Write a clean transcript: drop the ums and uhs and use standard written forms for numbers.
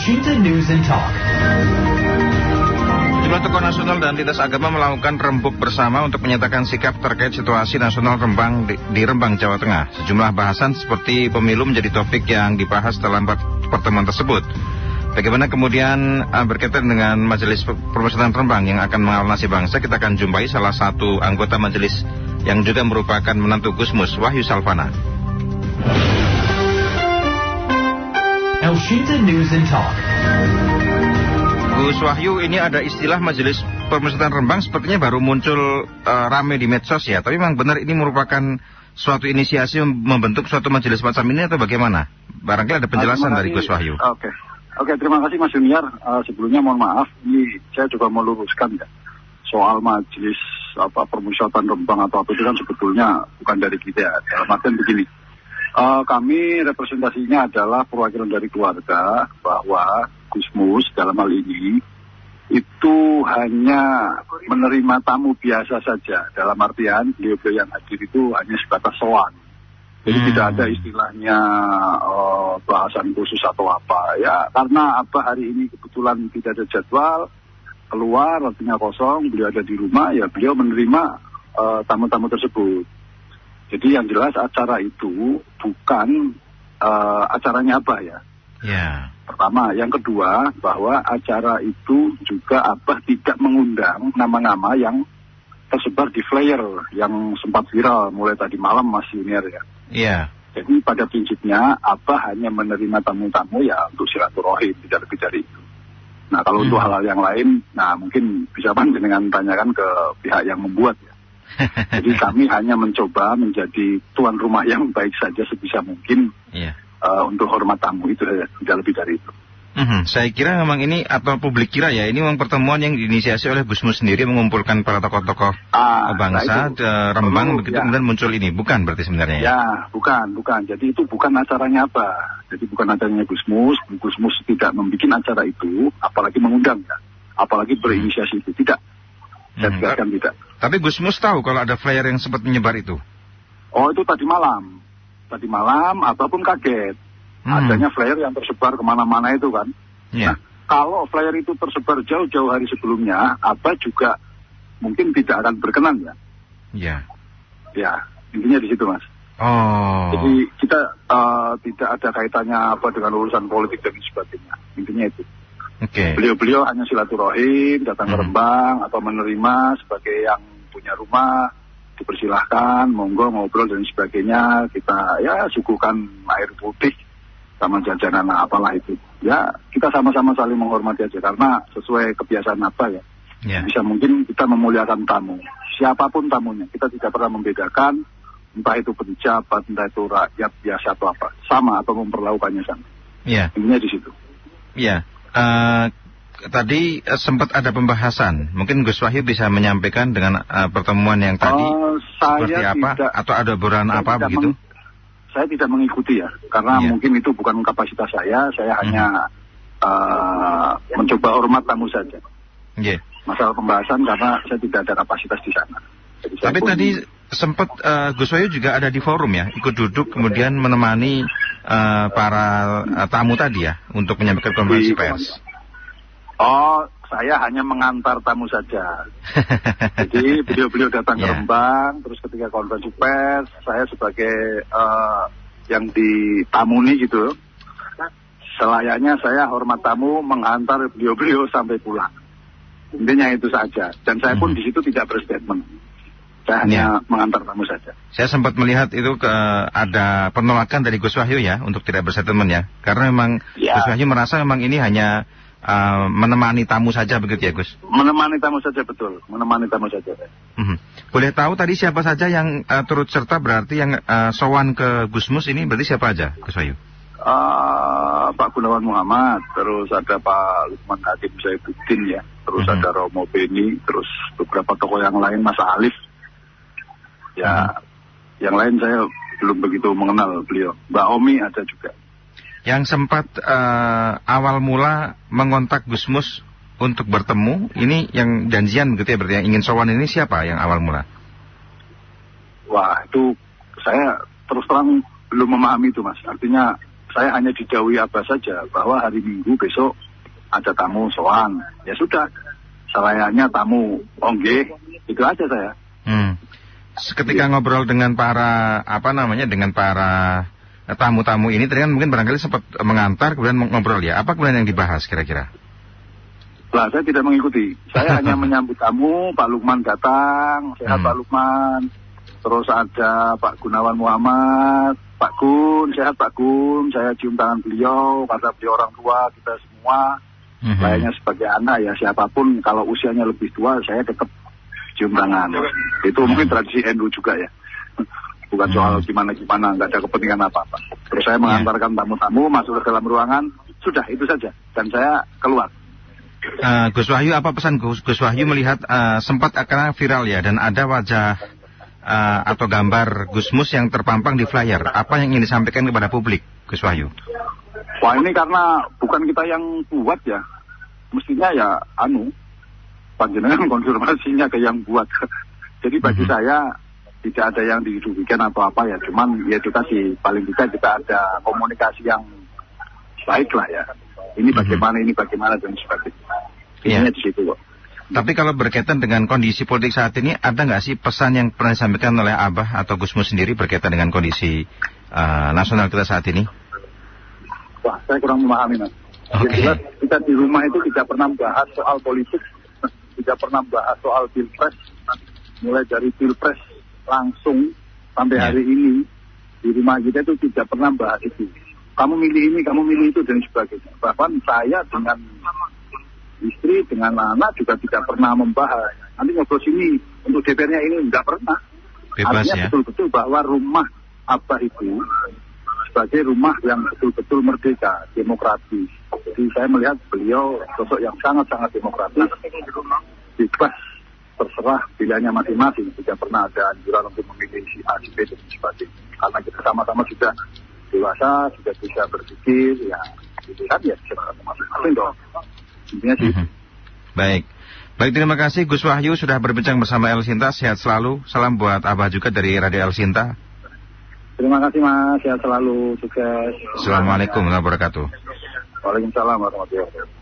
Washington News and Talk. Sejumlah tokoh nasional dan lintas agama melakukan rembuk bersama untuk menyatakan sikap terkait situasi nasional Rembang di Rembang, Jawa Tengah. Sejumlah bahasan seperti pemilu menjadi topik yang dibahas dalam pertemuan tersebut. Bagaimana kemudian berkaitan dengan Majelis Permusyawaratan Rembang yang akan mengawal nasib bangsa, kita akan jumpai salah satu anggota majelis yang juga merupakan menantu Gusmus, Wahyu Salvana. Washington News and Talk. Gus Wahyu, ini ada istilah Majelis Permusyawaratan Rembang sepertinya baru muncul rame di medsos ya. Tapi memang benar ini merupakan suatu inisiasi membentuk suatu majelis macam ini atau bagaimana? Barangkali ada penjelasan dari Gus Wahyu. Oke, terima kasih Mas Junior. Sebelumnya mohon maaf, ini saya juga mau luruskan ya. Soal Majelis Permusyawaratan Rembang atau apa itu kan sebetulnya bukan dari kita ya. Dalam artian begini. Kami representasinya adalah perwakilan dari keluarga bahwa Gusmus dalam hal ini itu hanya menerima tamu biasa saja. Dalam artian beliau yang hadir itu hanya sebatas sowan. Jadi tidak ada istilahnya bahasan khusus atau apa ya. Karena hari ini kebetulan tidak ada jadwal keluar, artinya kosong, beliau ada di rumah ya, beliau menerima tamu-tamu tersebut. Jadi yang jelas acara itu bukan acaranya ya. Yeah. Pertama, yang kedua bahwa acara itu juga tidak mengundang nama-nama yang tersebar di flyer yang sempat viral mulai tadi malam Mas Junior ya. Iya. Jadi pada prinsipnya hanya menerima tamu-tamu ya untuk silaturahim, tidak lebih dari itu. Nah kalau untuk hal-hal yang lain, mungkin bisa dengan tanyakan ke pihak yang membuat ya. Jadi kami hanya mencoba menjadi tuan rumah yang baik saja sebisa mungkin untuk hormat tamu, itu tidak lebih dari itu. Saya kira memang ini, atau publik kira ya, ini memang pertemuan yang diinisiasi oleh Gusmus sendiri mengumpulkan para tokoh-tokoh bangsa Rembang, begitu kemudian muncul ini, bukan berarti sebenarnya ya? Ya, bukan. Jadi itu bukan acaranya Jadi bukan acaranya Gusmus tidak membuat acara itu, apalagi mengundang ya, apalagi berinisiasi itu, tidak. Saya tegaskan tidak. Tapi Gusmus tahu kalau ada flyer yang sempat menyebar itu? Oh, itu tadi malam. Ataupun kaget. Adanya flyer yang tersebar kemana-mana itu kan. Yeah. Nah, kalau flyer itu tersebar jauh-jauh hari sebelumnya, juga mungkin tidak akan berkenan ya. Iya. Ya, intinya di situ Mas. Oh. Jadi kita tidak ada kaitannya dengan urusan politik dan sebagainya. Intinya itu. Oke. Beliau hanya silaturahim, datang ke Rembang atau menerima sebagai yang punya rumah, dipersilahkan, monggo ngobrol dan sebagainya. Kita suguhkan air putih sama jajanan apalah itu. Ya, kita sama-sama saling menghormati aja karena sesuai kebiasaan ya. Yeah. Bisa mungkin kita memuliakan tamu. Siapapun tamunya, kita tidak pernah membedakan entah itu pejabat, entah itu rakyat biasa atau apa. Sama atau memperlakukannya sama. Iya. Yeah. Intinya di situ. Iya. Tadi sempat ada pembahasan. Mungkin Gus Wahyu bisa menyampaikan dengan pertemuan yang tadi seperti apa atau ada obrolan apa begitu? Saya tidak mengikuti ya, karena mungkin itu bukan kapasitas saya. Saya hanya mencoba hormat tamu saja. Yeah. Masalah pembahasan karena saya tidak ada kapasitas di sana. Tapi tadi sempat Gus Wahyu juga ada di forum ya, ikut duduk kemudian menemani para tamu tadi ya untuk menyampaikan konferensi pers. Oh, saya hanya mengantar tamu saja. Jadi beliau datang ke Rembang, terus ketika konferensi pers, saya sebagai yang ditamuni gitu, selayaknya saya hormat tamu mengantar beliau sampai pulang. Intinya itu saja. Dan saya pun di situ tidak berstatement. Saya hanya mengantar tamu saja. Saya sempat melihat itu ada penolakan dari Gus Wahyu ya untuk tidak berstatement ya, karena memang Gus Wahyu merasa memang ini hanya menemani tamu saja begitu ya Gus? Menemani tamu saja, betul. Menemani tamu saja. Boleh tahu tadi siapa saja yang turut serta, berarti yang sowan ke Gusmus ini berarti siapa aja Gus Wahyu? Pak Gunawan Muhammad, terus ada Pak Lukman Hakim Saifuddin ya, terus ada Romo Beni, terus beberapa tokoh yang lain, Mas Alif. Ya, yang lain saya belum begitu mengenal beliau. Mbak Omi ada juga. Yang sempat awal mula mengontak Gusmus untuk bertemu, ini yang janjian begitu ya, berarti yang ingin sowan ini siapa yang awal mula? Wah, itu saya terus terang belum memahami itu Mas. Artinya saya hanya didhawuhi Abah saja bahwa hari Minggu besok ada tamu soan. Ya sudah, selayaknya tamu onggeh, itu aja saya. Ketika ngobrol dengan para dengan para tamu-tamu ini, tadi kan mungkin barangkali sempat mengantar kemudian ngobrol ya. Apa kemudian yang dibahas kira-kira? Lah, saya tidak mengikuti. Saya hanya menyambut tamu. Pak Lukman datang, sehat Pak Lukman. Terus ada Pak Gunawan Muhammad, Pak Gun, sehat Pak Gun. Saya cium tangan beliau, kata beliau orang tua kita semua. Layaknya sebagai anak ya, siapapun kalau usianya lebih tua, saya tetap cium tangan. Itu mungkin tradisi NU juga ya. Bukan soal gimana-gimana, nggak ada kepentingan apa-apa. Terus saya mengantarkan tamu-tamu masuk ke dalam ruangan, sudah itu saja. Dan saya keluar. Gus Wahyu, apa pesan Gus Wahyu melihat sempat akan viral ya, dan ada wajah atau gambar Gusmus yang terpampang di flyer. Apa yang ingin disampaikan kepada publik, Gus Wahyu? Wah, ini karena bukan kita yang buat ya. Mestinya ya panjenengan konfirmasinya ke yang buat. Jadi bagi saya tidak ada yang dirugikan atau apa ya. Cuman ya itu tadi, paling tidak kita ada komunikasi yang baik lah ya. Ini bagaimana dan sebagainya. Intinya di situ kok. Tapi kalau berkaitan dengan kondisi politik saat ini, ada nggak sih pesan yang pernah disampaikan oleh Abah atau Gusmus sendiri berkaitan dengan kondisi nasional kita saat ini? Wah, saya kurang memahami, Mas. Yang jelas kita di rumah itu tidak pernah bahas soal politik, tidak pernah bahas soal pilpres, mulai dari pilpres langsung sampai hari ini di rumah kita itu tidak pernah bahas itu. Kamu milih ini, kamu milih itu dan sebagainya. Bahkan saya dengan istri, dengan anak juga tidak pernah membahas. Nanti ngobrol sini untuk DPR-nya ini tidak pernah. Bebas. Artinya ya? Betul-betul bahwa rumah Abah itu sebagai rumah yang betul-betul merdeka, demokratis. Jadi saya melihat beliau sosok yang sangat-sangat demokratis, bebas, terserah pilihannya masing-masing. Tidak pernah ada anjuran untuk memilih si A, si B, dan sebagainya. Karena kita sama-sama sudah dewasa, sudah bisa berpikir, ya dilihat ya silahkan masing-masing dong. Intinya sih. Baik, terima kasih Gus Wahyu sudah berbincang bersama El Sinta. Sehat selalu, salam buat Abah juga dari Radio El Sinta. Terima kasih Mas, sehat selalu, sukses. Assalamualaikum warahmatullahi wabarakatuh. Waalaikumsalam warahmatullahi wabarakatuh.